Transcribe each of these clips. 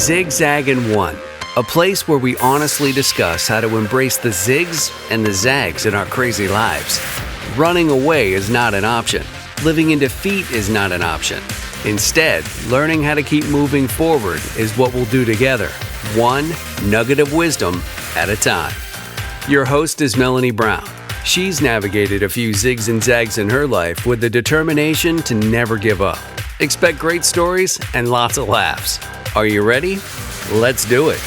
Zigzag in One, a place where we honestly discuss how to embrace the zigs and the zags in our crazy lives. Running away is not an option. Living in defeat is not an option. Instead, learning how to keep moving forward is what we'll do together, one nugget of wisdom at a time. Your host is Melanie Brown. She's navigated a few zigs and zags in her life with the determination to never give up. Expect great stories and lots of laughs. Are you ready? Let's do it.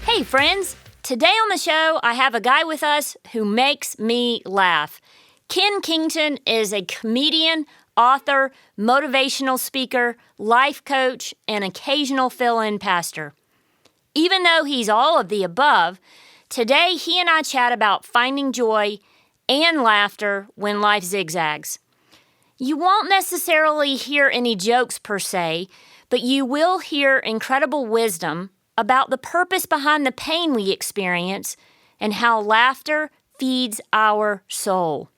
Hey friends, today on the show I have a guy with us who makes me laugh. Kenn Kington is a comedian, author, motivational speaker, life coach, and occasional fill-in pastor. Even though he's all of the above, today he and I chat about finding joy and laughter when life zigzags. You won't necessarily hear any jokes per se, but you will hear incredible wisdom about the purpose behind the pain we experience and how laughter feeds our soul.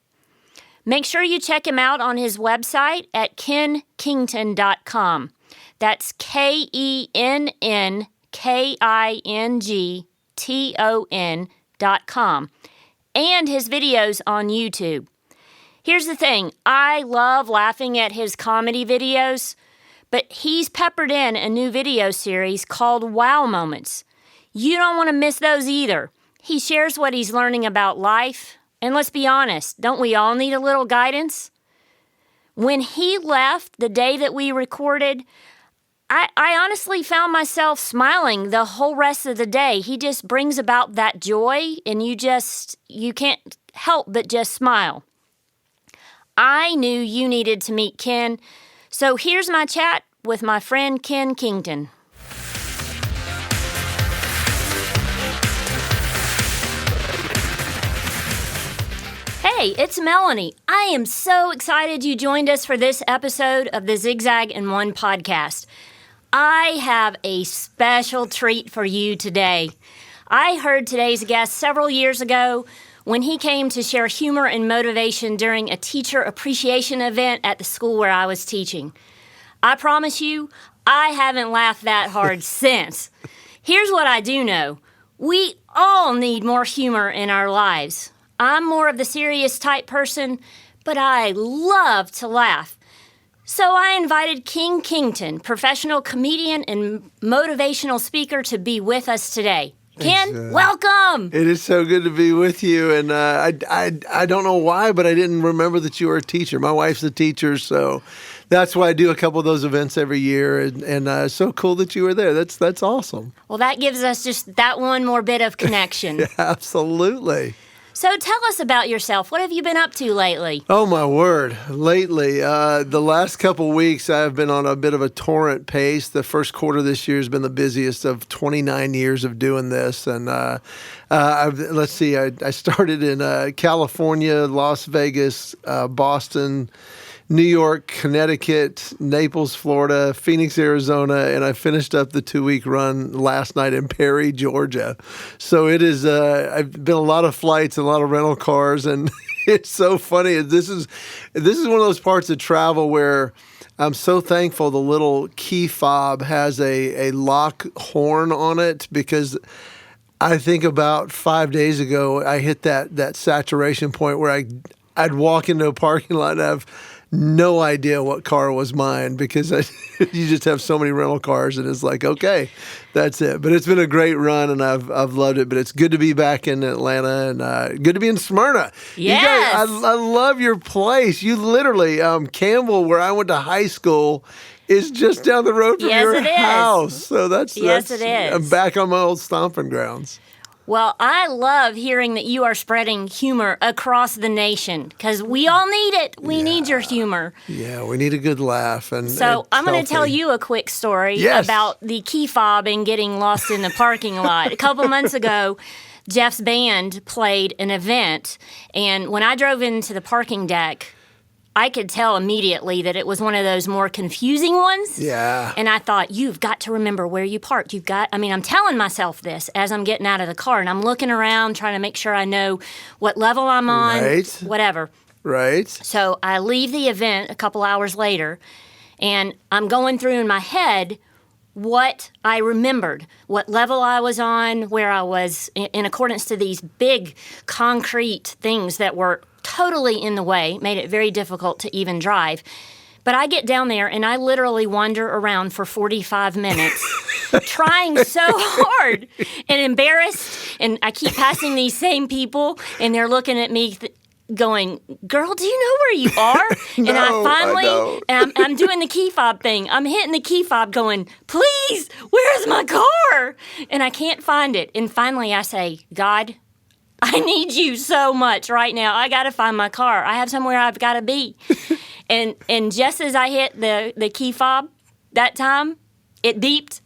Make sure you check him out on his website at kennkington.com. That's KENNKINGTON.com. And his videos on YouTube. Here's the thing, I love laughing at his comedy videos, but he's peppered in a new video series called Wow Moments. You don't want to miss those either. He shares what he's learning about life, and let's be honest, don't we all need a little guidance? When he left the day that we recorded, I honestly found myself smiling the whole rest of the day. He just brings about that joy, and you can't help but just smile. I knew you needed to meet Kenn, so here's my chat with my friend Kenn Kington. Hey, it's Melanie. I am so excited you joined us for this episode of the Zigzag in One podcast. I have a special treat for you today. I heard today's guest several years ago when he came to share humor and motivation during a teacher appreciation event at the school where I was teaching. I promise you, I haven't laughed that hard since. Here's what I do know. We all need more humor in our lives. I'm more of the serious type person, but I love to laugh. So I invited Kenn Kington, professional comedian and motivational speaker, to be with us today. Kenn, welcome! It is so good to be with you, and I don't know why, but I didn't remember that you were a teacher. My wife's a teacher, so that's why I do a couple of those events every year, and so cool that you were there. That's awesome. Well, that gives us just that one more bit of connection. Yeah, absolutely. So tell us about yourself. What have you been up to lately? Oh, my word. Lately, the last couple weeks, I've been on a bit of a torrent pace. The first quarter of this year has been the busiest of 29 years of doing this. And let's see, I started in California, Las Vegas, Boston, New York, Connecticut, Naples, Florida, Phoenix, Arizona, and I finished up the 2-week run last night in Perry, Georgia. So it is, I've been a lot of flights and a lot of rental cars, and it's so funny. This is one of those parts of travel where I'm so thankful the little key fob has a lock horn on it, because I think about 5 days ago, I hit that saturation point where I'd walk into a parking lot and have no idea what car was mine, because you just have so many rental cars, and it's like, okay, that's it. But it's been a great run, and I've loved it. But it's good to be back in Atlanta, and good to be in Smyrna. Yes. You guys, I love your place. You literally, Campbell, where I went to high school, is just down the road from your house. So it is. I'm back on my old stomping grounds. Well, I love hearing that you are spreading humor across the nation, because we all need it. We need your humor. Yeah, we need a good laugh. So I'm going to tell you a quick story about the key fob and getting lost in the parking lot. A couple months ago, Jeff's band played an event, and when I drove into the parking deck, I could tell immediately that it was one of those more confusing ones. Yeah. And I thought, you've got to remember where you parked. I'm telling myself this as I'm getting out of the car, and I'm looking around trying to make sure I know what level I'm on, whatever. Right. So I leave the event a couple hours later, and I'm going through in my head what I remembered, what level I was on, where I was in accordance to these big concrete things that were totally in the way, made it very difficult to even drive. But I get down there and I literally wander around for 45 minutes trying so hard and embarrassed. And I keep passing these same people and they're looking at me going, girl, do you know where you are? No, and I finally, don't. and I'm doing the key fob thing. I'm hitting the key fob going, please, where's my car? And I can't find it. And finally I say, God, I need you so much right now. I got to find my car. I have somewhere I've got to be. And just as I hit the key fob that time, it beeped.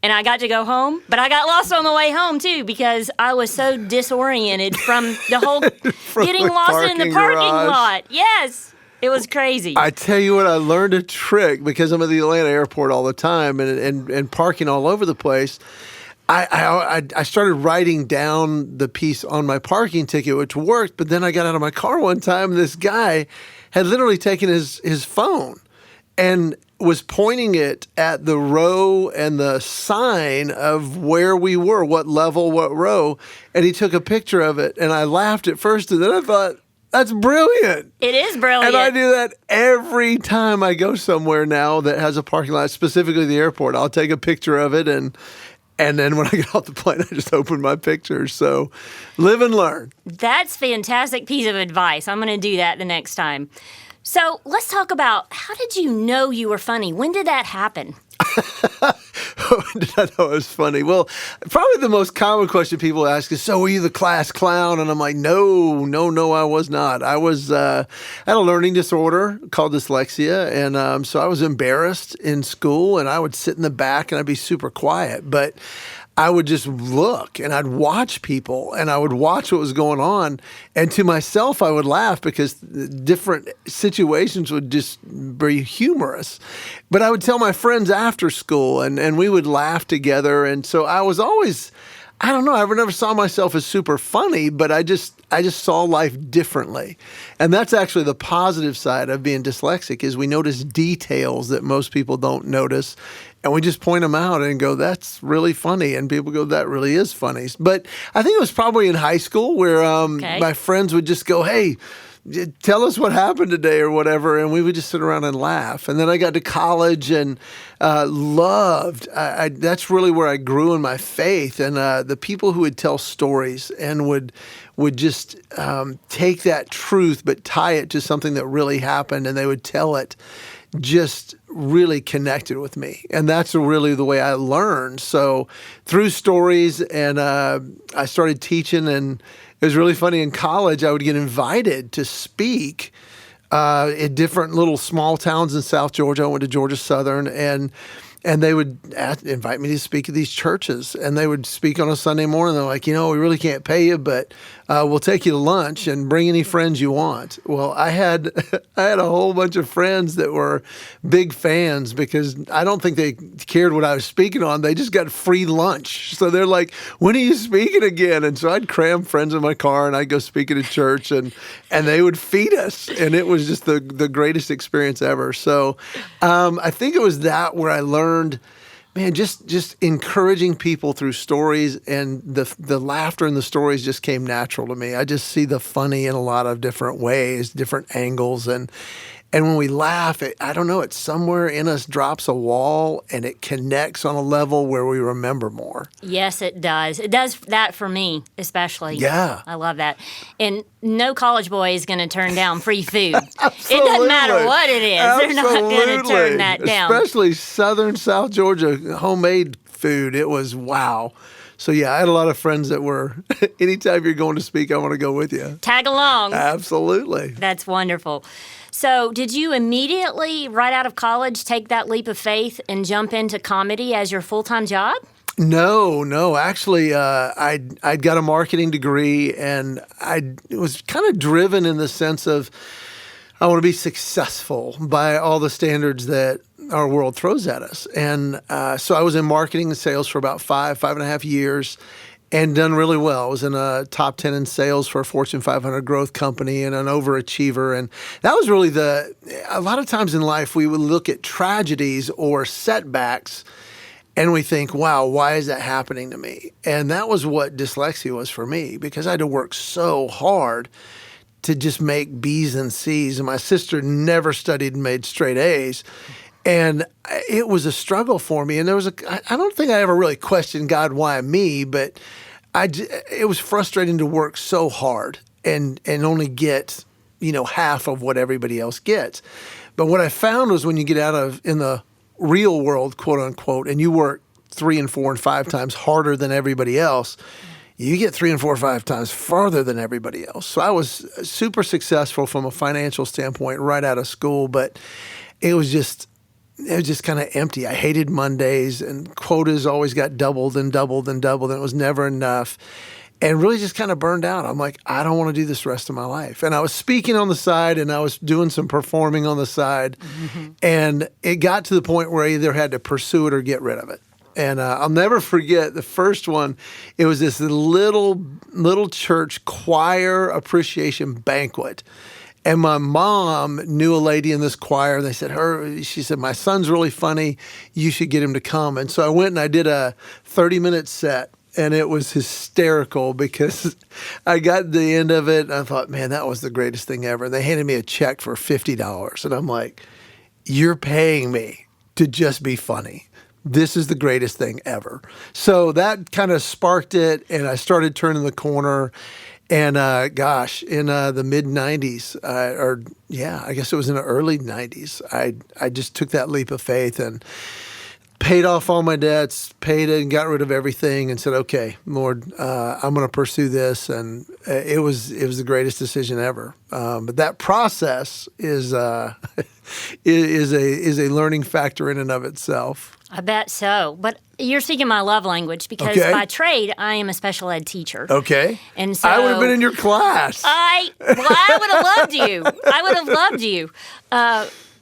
And I got to go home. But I got lost on the way home, too, because I was so disoriented from the whole getting lost in the parking lot. Yes. It was crazy. I tell you what, I learned a trick because I'm at the Atlanta airport all the time and parking all over the place. I started writing down the piece on my parking ticket, which worked, but then I got out of my car one time and this guy had literally taken his phone and was pointing it at the row and the sign of where we were, what level, what row, and he took a picture of it, and I laughed at first, and then I thought, that's brilliant. It is brilliant. And I do that every time I go somewhere now that has a parking lot, specifically the airport. I'll take a picture of it, and then when I get off the plane, I just open my pictures. So live and learn. That's a fantastic piece of advice. I'm going to do that the next time. So let's talk about, how did you know you were funny? When did that happen? Did I know it was funny? Well, probably the most common question people ask is, so were you the class clown? And I'm like, no, I was not. I had a learning disorder called dyslexia. And so I was embarrassed in school and I would sit in the back and I'd be super quiet. But I would just look and I'd watch people and I would watch what was going on. And to myself, I would laugh because different situations would just be humorous. But I would tell my friends after school and we would laugh together. And so I was always, I don't know, I never saw myself as super funny, but I just saw life differently. And that's actually the positive side of being dyslexic is we notice details that most people don't notice. And we just point them out and go, that's really funny. And people go, that really is funny. But I think it was probably in high school where my friends would just go, hey, tell us what happened today or whatever. And we would just sit around and laugh. And then I got to college and loved. That's really where I grew in my faith. And the people who would tell stories and would just take that truth but tie it to something that really happened and they would tell it just really connected with me. And that's really the way I learned. So through stories and I started teaching and it was really funny. In college, I would get invited to speak in different little small towns in South Georgia. I went to Georgia Southern and they would invite me to speak at these churches. And they would speak on a Sunday morning. They're like, we really can't pay you, but we'll take you to lunch and bring any friends you want. Well, I had a whole bunch of friends that were big fans because I don't think they cared what I was speaking on. They just got free lunch. So they're like, when are you speaking again? And so I'd cram friends in my car and I'd go speak at a church and they would feed us. And it was just the greatest experience ever. So I think it was that where I learned, man, just encouraging people through stories, and the laughter in the stories just came natural to me. I just see the funny in a lot of different ways, different angles, and when we laugh, I don't know, it's somewhere in us drops a wall and it connects on a level where we remember more. Yes, it does. It does that for me, especially. Yeah. I love that. And no college boy is going to turn down free food. Absolutely. It doesn't matter what it is. Absolutely. They're not going to turn that down. Especially Southern South Georgia homemade food. It was wow. So, yeah, I had a lot of friends that were, anytime you're going to speak, I want to go with you. Tag along. Absolutely. That's wonderful. So did you immediately, right out of college, take that leap of faith and jump into comedy as your full-time job? No. Actually, I'd got a marketing degree, and I was kind of driven in the sense of I want to be successful by all the standards that our world throws at us. And so I was in marketing and sales for about five and a half years. and done really well. I was in a top 10 in sales for a Fortune 500 growth company and an overachiever. And that was really a lot of times in life, we would look at tragedies or setbacks and we think, wow, why is that happening to me? And that was what dyslexia was for me, because I had to work so hard to just make B's and C's. And my sister never studied and made straight A's. And it was a struggle for me. And I don't think I ever really questioned God, why me, but it was frustrating to work so hard and only get, half of what everybody else gets. But what I found was when you get in the real world, quote unquote, and you work 3 and 4 and 5 times harder than everybody else, you get 3 and 4 or 5 times farther than everybody else. So I was super successful from a financial standpoint right out of school, but it was just kind of empty. I hated Mondays, and quotas always got doubled and doubled and doubled, and it was never enough. And really just kind of burned out. I'm like, I don't want to do this the rest of my life. And I was speaking on the side, and I was doing some performing on the side. Mm-hmm. And it got to the point where I either had to pursue it or get rid of it. And I'll never forget the first one. It was this little church choir appreciation banquet. And my mom knew a lady in this choir. They she said, my son's really funny. You should get him to come. And so I went and I did a 30-minute set. And it was hysterical because I got to the end of it and I thought, man, that was the greatest thing ever. And they handed me a check for $50. And I'm like, you're paying me to just be funny. This is the greatest thing ever. So that kind of sparked it, and I started turning the corner. And in the mid-'90s, I guess it was in the early '90s, I just took that leap of faith and paid off all my debts, paid it and got rid of everything, and said, okay, Lord, I'm going to pursue this. And it was the greatest decision ever. But that process is a learning factor in and of itself. I bet so. But you're speaking my love language because by trade, I am a special ed teacher. Okay. And so I would have been in your class. I would have loved you. I would have loved you.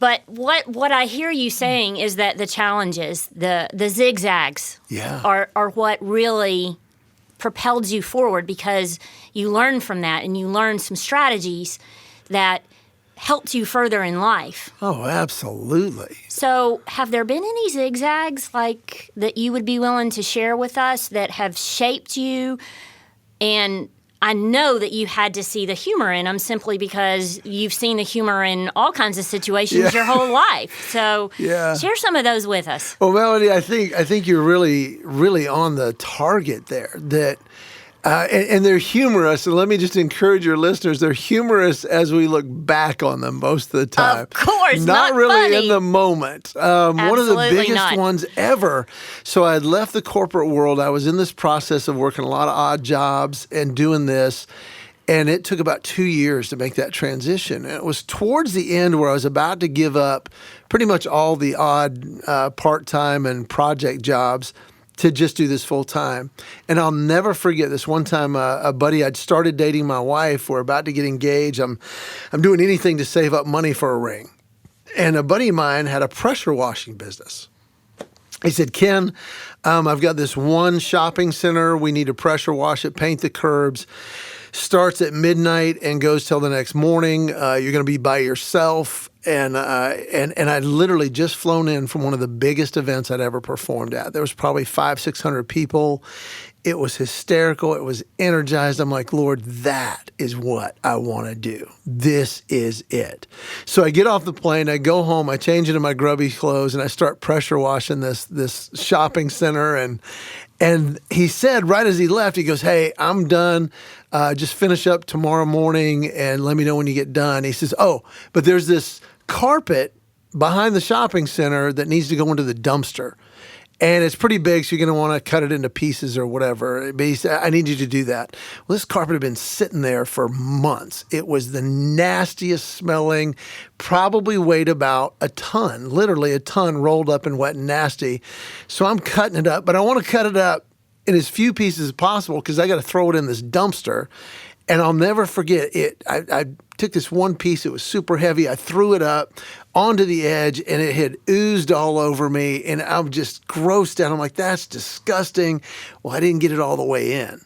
But what I hear you saying is that the challenges, the zigzags, are what really propelled you forward, because you learned from that and you learned some strategies that helped you further in life. Oh, absolutely. So have there been any zigzags like that you would be willing to share with us that have shaped you? And I know that you had to see the humor in them simply because you've seen the humor in all kinds of situations your whole life. So share some of those with us. Well, Melody, I think you're really, really on the target there. That and they're humorous. And let me just encourage your listeners, they're humorous as we look back on them most of the time. Of course, not really funny. in the moment. One of the biggest ones ever. So I had left the corporate world. I was in this process of working a lot of odd jobs and doing this. And it took about 2 years to make that transition. And it was towards the end where I was about to give up pretty much all the odd part-time and project jobs to just do this full time. And I'll never forget this one time, a buddy, I'd started dating my wife. We're about to get engaged. I'm doing anything to save up money for a ring. And a buddy of mine had a pressure washing business. He said, Ken, I've got this one shopping center. We need to pressure wash it, paint the curbs. Starts at midnight and goes till the next morning. You're going to be by yourself. And I'd literally just flown in from one of the biggest events I'd ever performed at. There was probably 500-600 people. It was hysterical. It was energized. I'm like, Lord, that is what I want to do. This is it. So I get off the plane. I go home. I change into my grubby clothes, and I start pressure washing this shopping center. And he said right as he left, he goes, hey, I'm done. Just finish up tomorrow morning and let me know when you get done. He says, oh, but there's this carpet behind the shopping center that needs to go into the dumpster. And it's pretty big, so you're going to want to cut it into pieces or whatever. But he said, I need you to do that. Well, this carpet had been sitting there for months. It was the nastiest smelling, probably weighed about a ton, literally a ton, rolled up and wet and nasty. So I'm cutting it up, but I want to cut it up in as few pieces as possible because I got to throw it in this dumpster. And I'll never forget it. I took this one piece. It was super heavy. I threw it up onto the edge, and it had oozed all over me, and I'm just grossed out. I'm like, that's disgusting. Well, I didn't get it all the way in.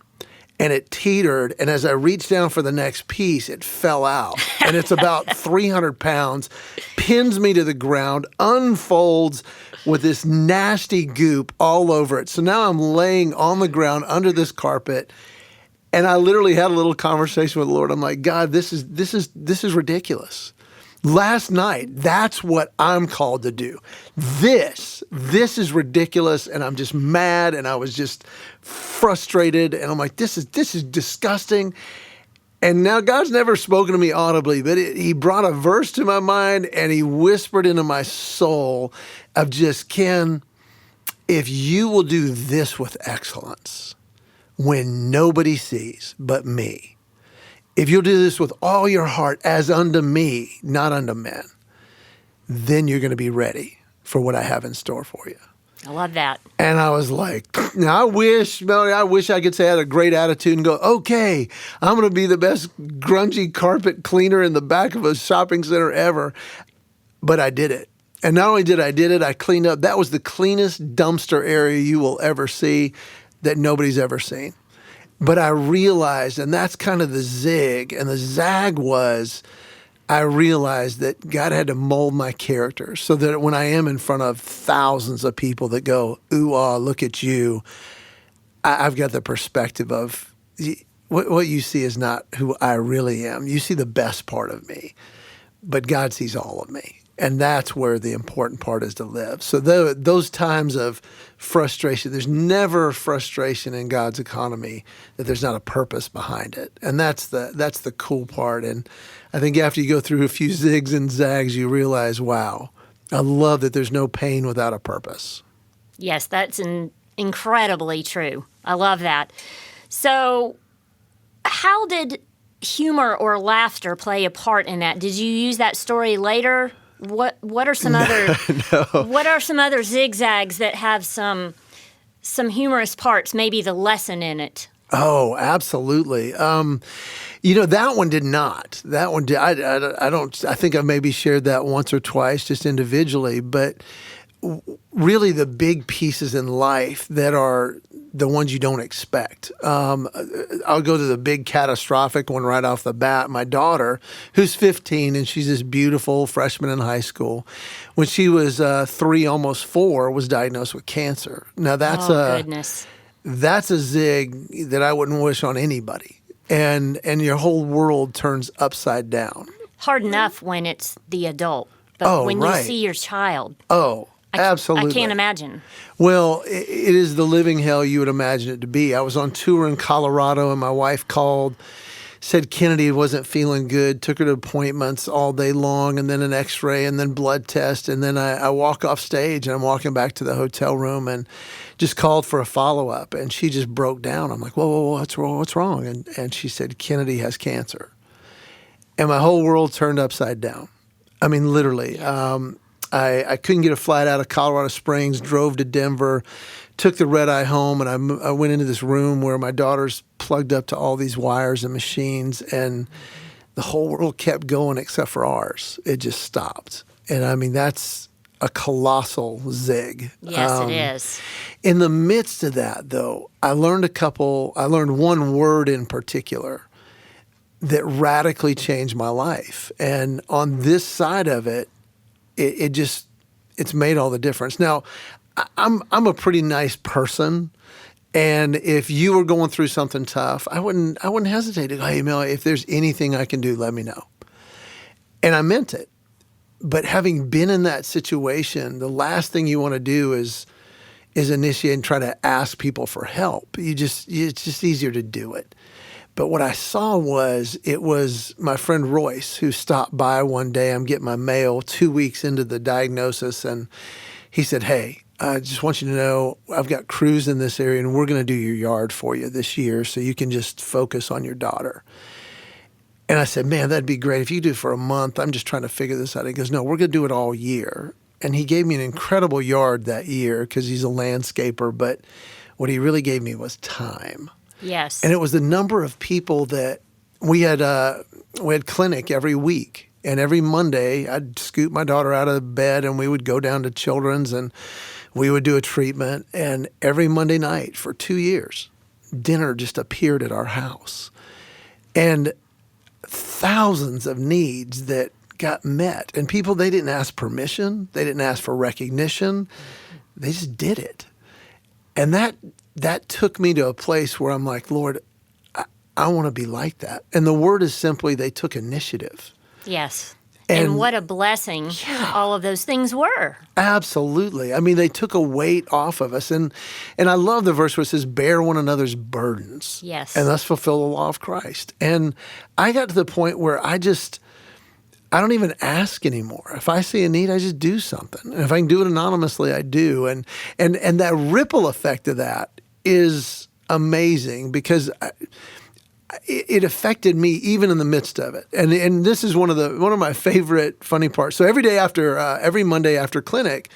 And it teetered, and as I reached down for the next piece, it fell out. And it's about 300 pounds, pins me to the ground, unfolds with this nasty goop all over it. So now I'm laying on the ground under this carpet, and I literally had a little conversation with the Lord. I'm like, God, this is ridiculous. Last night, that's what I'm called to do. This is ridiculous, and I'm just mad, and I was just frustrated, and I'm like, this is disgusting. And now God's never spoken to me audibly, but he brought a verse to my mind, and he whispered into my soul of just, Ken, if you will do this with excellence when nobody sees but me, if you'll do this with all your heart as unto me, not unto men, then you're going to be ready for what I have in store for you. I love that. And I was like, now Melody, I wish I could say I had a great attitude and go, okay, I'm going to be the best grungy carpet cleaner in the back of a shopping center ever. But I did it. And not only did it, I cleaned up. That was the cleanest dumpster area you will ever see that nobody's ever seen. But I realized, and that's kind of the zig, and the zag was, I realized that God had to mold my character so that when I am in front of thousands of people that go, ooh, ah, look at you, I've got the perspective of what you see is not who I really am. You see the best part of me, but God sees all of me. And that's where the important part is to live. So those times of frustration, there's never frustration in God's economy that there's not a purpose behind it. And that's the cool part. And I think after you go through a few zigs and zags, you realize, wow, I love that there's no pain without a purpose. Yes, that's incredibly true. I love that. So how did humor or laughter play a part in that? Did you use that story later? What are some other what are some other zigzags that have some humorous parts, maybe the lesson in it? Oh, absolutely. That one did not. That one did. I don't. I think I maybe shared that once or twice, just individually. But really, the big pieces in life that are the ones you don't expect. I'll go to the big catastrophic one right off the bat. My daughter, who's 15, and she's this beautiful freshman in high school, when she was 3, almost 4, was diagnosed with cancer. Now goodness. That's a zig that I wouldn't wish on anybody. And your whole world turns upside down. Hard enough when it's the adult, but when you see your child. Oh, absolutely. I can't imagine. Well, it is the living hell you would imagine it to be. I was on tour in Colorado, and my wife called, said Kennedy wasn't feeling good, took her to appointments all day long, and then an x-ray, and then blood test. And then I walk off stage, and I'm walking back to the hotel room, and just called for a follow-up. And she just broke down. I'm like, whoa, what's wrong? And she said, Kennedy has cancer. And my whole world turned upside down. I mean, literally. I couldn't get a flight out of Colorado Springs, drove to Denver, took the red eye home, and I went into this room where my daughter's plugged up to all these wires and machines, and the whole world kept going except for ours. It just stopped. And I mean, that's a colossal zig. Yes, it is. In the midst of that, though, I learned one word in particular that radically changed my life. And on this side of it, it's made all the difference. Now, I'm a pretty nice person, and if you were going through something tough, I wouldn't hesitate to go, hey, Mel, if there's anything I can do, let me know. And I meant it. But having been in that situation, the last thing you want to do is initiate and try to ask people for help. It's just easier to do it. But what I saw it was my friend Royce, who stopped by one day. I'm getting my mail 2 weeks into the diagnosis, and he said, hey, I just want you to know I've got crews in this area, and we're going to do your yard for you this year so you can just focus on your daughter. And I said, man, that'd be great. If you do it for a month, I'm just trying to figure this out. He goes, no, we're going to do it all year. And he gave me an incredible yard that year because he's a landscaper, but what he really gave me was time. Yes. And it was the number of people that we had clinic every week. And every Monday, I'd scoop my daughter out of bed and we would go down to Children's and we would do a treatment. And every Monday night for 2 years, dinner just appeared at our house. And thousands of needs that got met. And people, they didn't ask permission. They didn't ask for recognition. They just did it. And that took me to a place where I'm like, Lord, I want to be like that. And the word is simply they took initiative. Yes. And what a blessing all of those things were. Absolutely. I mean, they took a weight off of us. And I love the verse where it says, bear one another's burdens. Yes. And thus fulfill the law of Christ. And I got to the point where I don't even ask anymore. If I see a need, I just do something. And if I can do it anonymously, I do. And that ripple effect of that is amazing because it affected me even in the midst of it. And this is one of my favorite funny parts. So every Monday after clinic,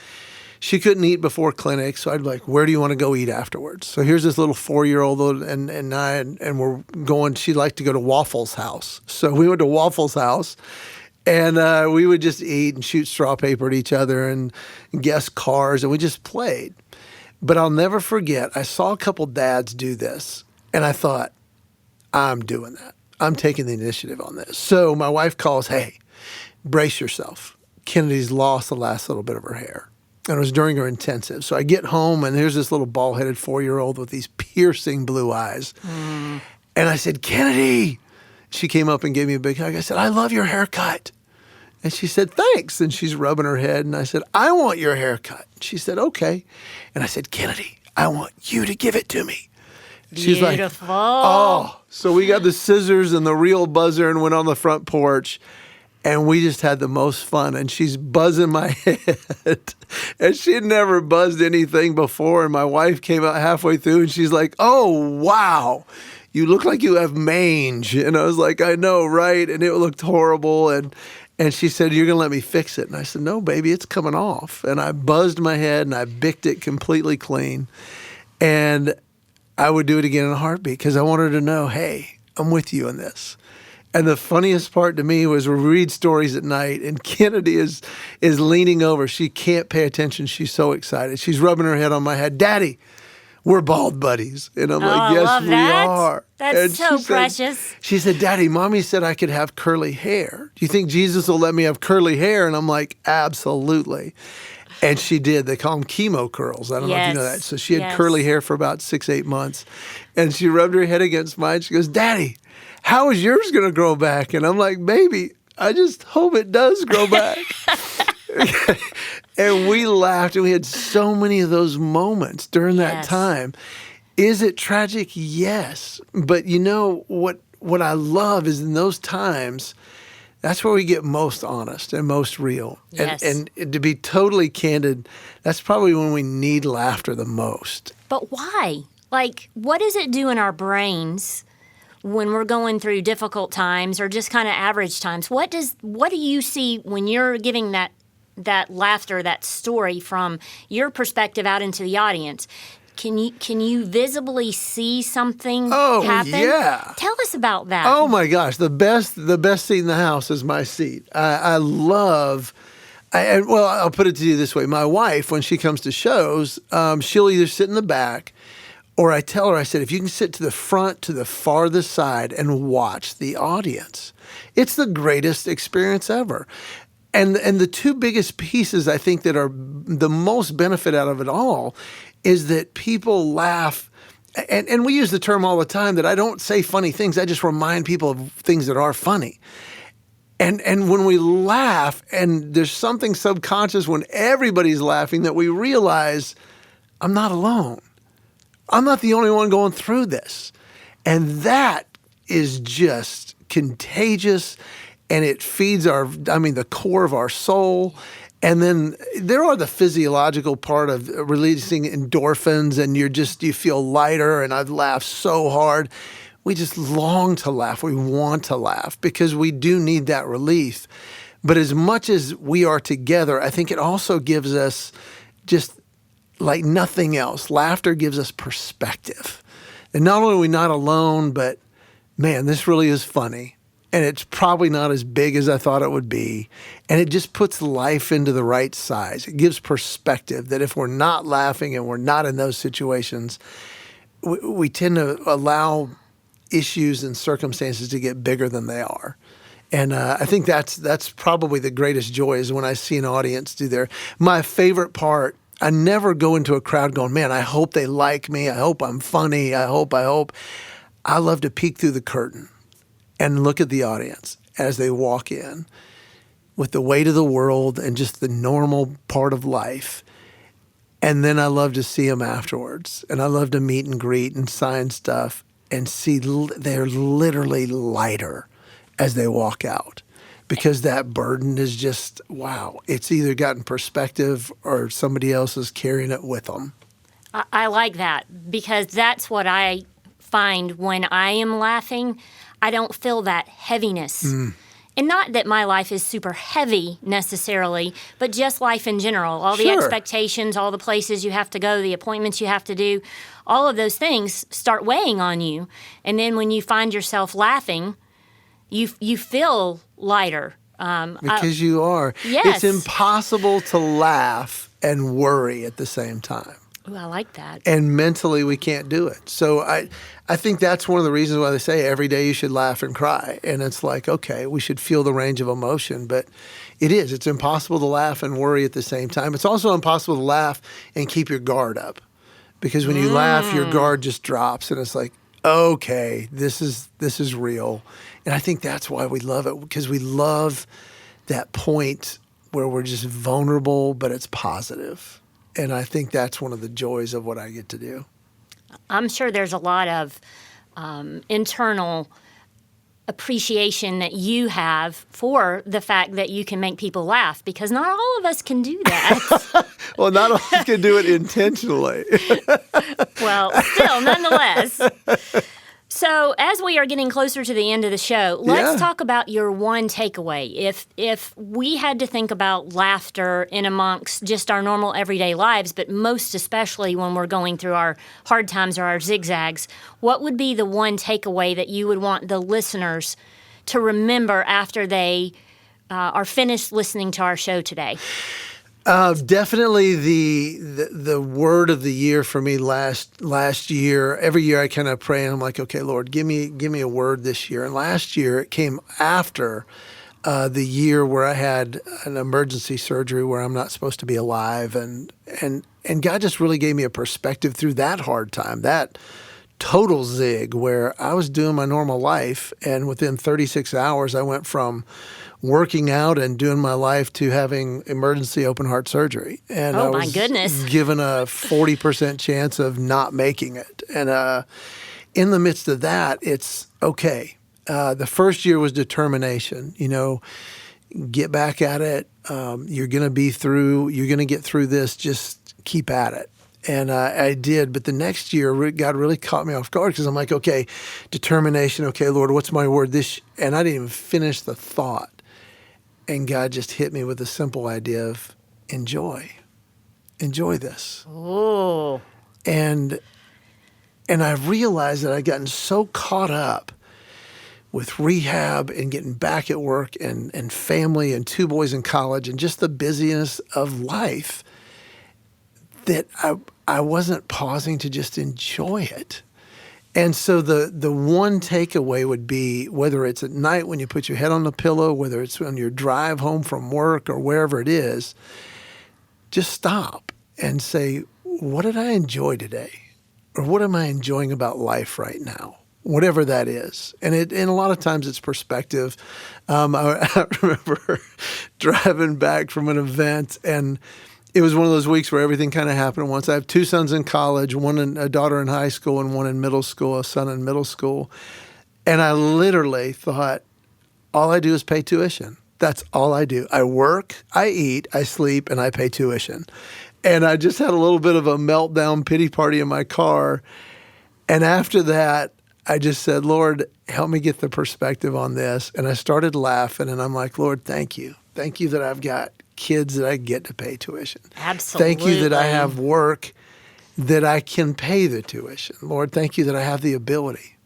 she couldn't eat before clinic. So I'd be like, where do you want to go eat afterwards? So here's this little 4-year-old and we're going, she liked to go to Waffle's house. So we went to Waffle's house and we would just eat and shoot straw paper at each other and guess cars. And we just played. But I'll never forget, I saw a couple dads do this and I thought, I'm doing that. I'm taking the initiative on this. So my wife calls, hey, brace yourself. Kennedy's lost the last little bit of her hair. And it was during her intensive. So I get home and there's this little bald-headed 4-year-old with these piercing blue eyes. And I said, Kennedy. She came up and gave me a big hug. I said, I love your haircut. And she said, thanks. And she's rubbing her head. And I said, I want your haircut. She said, okay. And I said, Kennedy, I want you to give it to me. She's Beautiful. like, oh. So we got the scissors and the real buzzer and went on the front porch. And we just had the most fun. And she's buzzing my head. And she had never buzzed anything before. And my wife came out halfway through and she's like, oh, wow. You look like you have mange. And I was like, I know, right? And it looked horrible. And she said, you're going to let me fix it. And I said, no, baby, it's coming off. And I buzzed my head and I bicked it completely clean. And I would do it again in a heartbeat because I wanted her to know, hey, I'm with you in this. And the funniest part to me was we read stories at night and Kennedy is leaning over. She can't pay attention. She's so excited. She's rubbing her head on my head. Daddy, we're bald buddies. And I'm like, yes, we are. That's and so precious. She said, Daddy, Mommy said I could have curly hair. Do you think Jesus will let me have curly hair? And I'm like, absolutely. And she did. They call them chemo curls. I don't know if you know that. So she had curly hair for about 6-8 months. And she rubbed her head against mine. She goes, Daddy, how is yours going to grow back? And I'm like, baby, I just hope it does grow back. And we laughed. And we had so many of those moments during that time. Is it tragic? Yes. But you know, what I love is in those times, that's where we get most honest and most real. Yes. And to be totally candid, that's probably when we need laughter the most. But why? Like, what does it do in our brains when we're going through difficult times or just kind of average times? What do you see when you're giving that laughter, that story from your perspective out into the audience? Can you visibly see something happen? Yeah. Tell us about that. Oh my gosh, the best seat in the house is my seat. I'll put it to you this way. My wife, when she comes to shows, she'll either sit in the back or I tell her, I said, if you can sit to the front, to the farthest side and watch the audience, it's the greatest experience ever. And the two biggest pieces I think that are the most benefit out of it all is that people laugh. And we use the term all the time that I don't say funny things. I just remind people of things that are funny. And when we laugh and there's something subconscious when everybody's laughing that we realize I'm not alone. I'm not the only one going through this. And that is just contagious. And it feeds the core of our soul. And then there are the physiological part of releasing endorphins and you feel lighter. And I've laughed so hard. We just long to laugh. We want to laugh because we do need that relief. But as much as we are together, I think it also gives us just like nothing else. Laughter gives us perspective. And not only are we not alone, but man, this really is funny. and it's probably not as big as I thought it would be. And it just puts life into the right size. It gives perspective that if we're not laughing and we're not in those situations, we tend to allow issues and circumstances to get bigger than they are. And I think that's probably the greatest joy is when I see an audience do their. My favorite part, I never go into a crowd going, man, I hope they like me. I hope I'm funny. I hope. I love to peek through the curtain and look at the audience as they walk in with the weight of the world and just the normal part of life. And then I love to see them afterwards. And I love to meet and greet and sign stuff and see they're literally lighter as they walk out because that burden is just, wow, it's either gotten perspective or somebody else is carrying it with them. I like that because that's what I find when I am laughing. I don't feel that heaviness. And not that my life is super heavy necessarily, but just life in general. All the expectations, all the places you have to go, the appointments you have to do, all of those things start weighing on you. And then when you find yourself laughing, you feel lighter. Because you are. Yes. It's impossible to laugh and worry at the same time. Ooh, I like that. And mentally, we can't do it. So I think that's one of the reasons why they say every day you should laugh and cry. And it's like, okay, we should feel the range of emotion. But it's impossible to laugh and worry at the same time. It's also impossible to laugh and keep your guard up. Because when you laugh, your guard just drops. And it's like, okay, this is real. And I think that's why we love it. Because we love that point where we're just vulnerable, but it's positive. And I think that's one of the joys of what I get to do. I'm sure there's a lot of internal appreciation that you have for the fact that you can make people laugh because not all of us can do that. Well, not all of us can do it intentionally. Well, still, nonetheless. So as we are getting closer to the end of the show, let's talk about your one takeaway. If we had to think about laughter in amongst just our normal everyday lives, but most especially when we're going through our hard times or our zigzags, what would be the one takeaway that you would want the listeners to remember after they are finished listening to our show today? Definitely the word of the year for me last year. Every year I kind of pray and I'm like, okay, Lord, give me a word this year. And last year it came after the year where I had an emergency surgery where I'm not supposed to be alive, and God just really gave me a perspective through that hard time, that total zig where I was doing my normal life, and within 36 hours I went from working out and doing my life to having emergency open heart surgery. And I was given a 40% chance of not making it. And in the midst of that, it's okay. The first year was determination. Get back at it. You're going to get through this. Just keep at it. And I did. But the next year, God really caught me off guard because I'm like, okay, determination. Okay, Lord, what's my word? And I didn't even finish the thought. And God just hit me with the simple idea of enjoy this. Oh. And I realized that I'd gotten so caught up with rehab and getting back at work and family and 2 boys in college and just the busyness of life that I wasn't pausing to just enjoy it. And so the one takeaway would be, whether it's at night when you put your head on the pillow, whether it's on your drive home from work or wherever it is, just stop and say, what did I enjoy today? Or what am I enjoying about life right now? Whatever that is. And a lot of times it's perspective. I remember driving back from an event, and it was one of those weeks where everything kind of happened at once. I have 2 sons in college, a daughter in high school and one in middle school, a son in middle school. And I literally thought, all I do is pay tuition. That's all I do. I work, I eat, I sleep, and I pay tuition. And I just had a little bit of a meltdown pity party in my car. And after that, I just said, Lord, help me get the perspective on this. And I started laughing, and I'm like, Lord, thank you. Thank you that I've got kids that I get to pay tuition. Absolutely. Thank you that I have work that I can pay the tuition. Lord, thank you that I have the ability.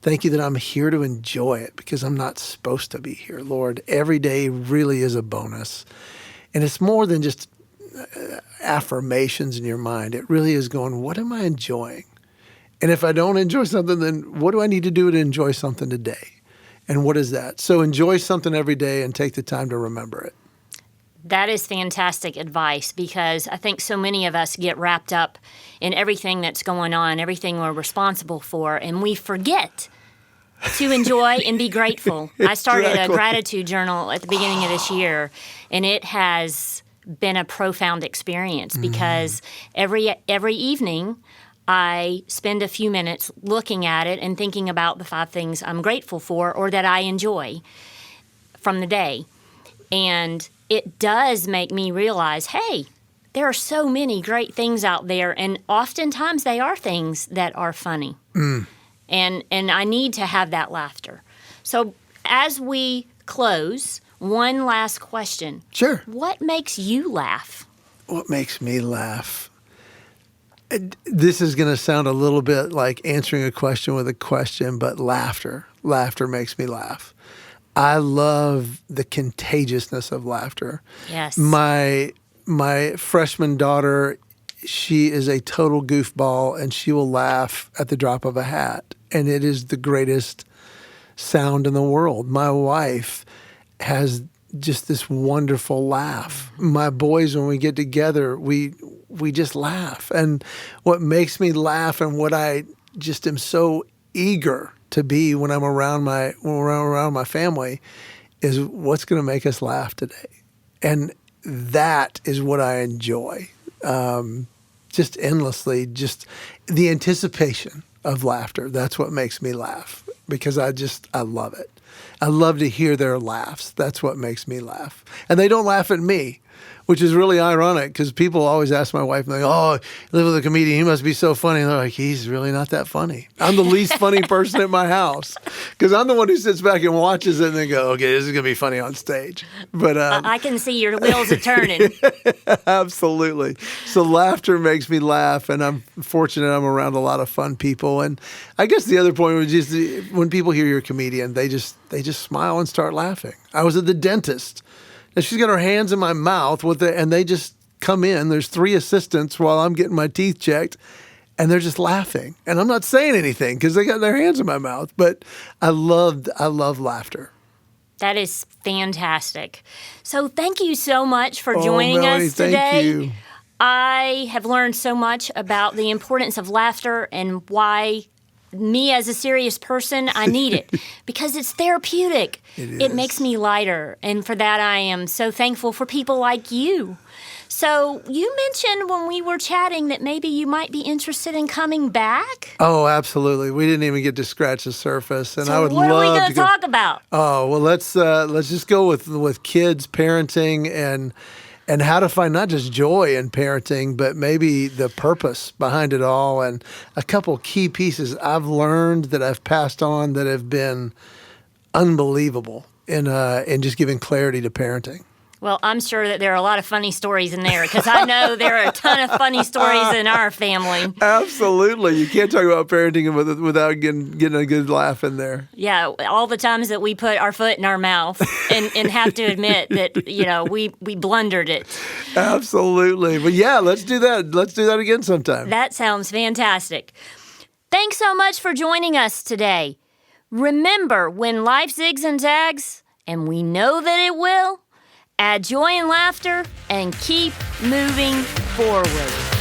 Thank you that I'm here to enjoy it because I'm not supposed to be here, Lord. Every day really is a bonus. And it's more than just affirmations in your mind. It really is going, what am I enjoying? And if I don't enjoy something, then what do I need to do to enjoy something today? And what is that? So enjoy something every day and take the time to remember it. That is fantastic advice because I think so many of us get wrapped up in everything that's going on, everything we're responsible for, and we forget to enjoy and be grateful. I started a gratitude journal at the beginning of this year, and it has been a profound experience because every evening I spend a few minutes looking at it and thinking about the 5 things I'm grateful for or that I enjoy from the day. And it does make me realize, hey, there are so many great things out there, and oftentimes they are things that are funny. And I need to have that laughter. So as we close, one last question. Sure. What makes you laugh? What makes me laugh? This is going to sound a little bit like answering a question with a question, but laughter. Laughter makes me laugh. I love the contagiousness of laughter. Yes. My freshman daughter, she is a total goofball, and she will laugh at the drop of a hat. And it is the greatest sound in the world. My wife has just this wonderful laugh. My boys, when we get together, we just laugh. And what makes me laugh and what I just am so eager to be when I'm around my family is what's going to make us laugh today. And that is what I enjoy. Just endlessly, just the anticipation of laughter. That's what makes me laugh because I love it. I love to hear their laughs. That's what makes me laugh. And they don't laugh at me, which is really ironic because people always ask my wife, like, oh, you live with a comedian, he must be so funny. And they're like, he's really not that funny. I'm the least funny person at my house because I'm the one who sits back and watches it and then go, okay, this is going to be funny on stage. But I can see your wheels are turning. Absolutely. So laughter makes me laugh, and I'm fortunate I'm around a lot of fun people. And I guess the other point was just when people hear you're a comedian, they just smile and start laughing. I was at the dentist, and she's got her hands in my mouth and they just come in. There's 3 assistants while I'm getting my teeth checked, and they're just laughing. And I'm not saying anything because they got their hands in my mouth. But I love laughter. That is fantastic. So thank you so much for joining Melanie, us today. Thank you. I have learned so much about the importance of laughter and why me as a serious person, I need it because it's therapeutic. It makes me lighter. And for that, I am so thankful for people like you. So you mentioned when we were chatting that maybe you might be interested in coming back. Oh, absolutely. We didn't even get to scratch the surface. And So I would what love are we going to to talk about? Oh, well, let's just go with kids, parenting, and how to find not just joy in parenting, but maybe the purpose behind it all, and a couple key pieces I've learned that I've passed on that have been unbelievable in just giving clarity to parenting. Well, I'm sure that there are a lot of funny stories in there because I know there are a ton of funny stories in our family. Absolutely. You can't talk about parenting without getting a good laugh in there. Yeah, all the times that we put our foot in our mouth and have to admit that, we blundered it. Absolutely. But yeah, let's do that. Let's do that again sometime. That sounds fantastic. Thanks so much for joining us today. Remember, when life zigs and zags, and we know that it will, add joy and laughter and keep moving forward.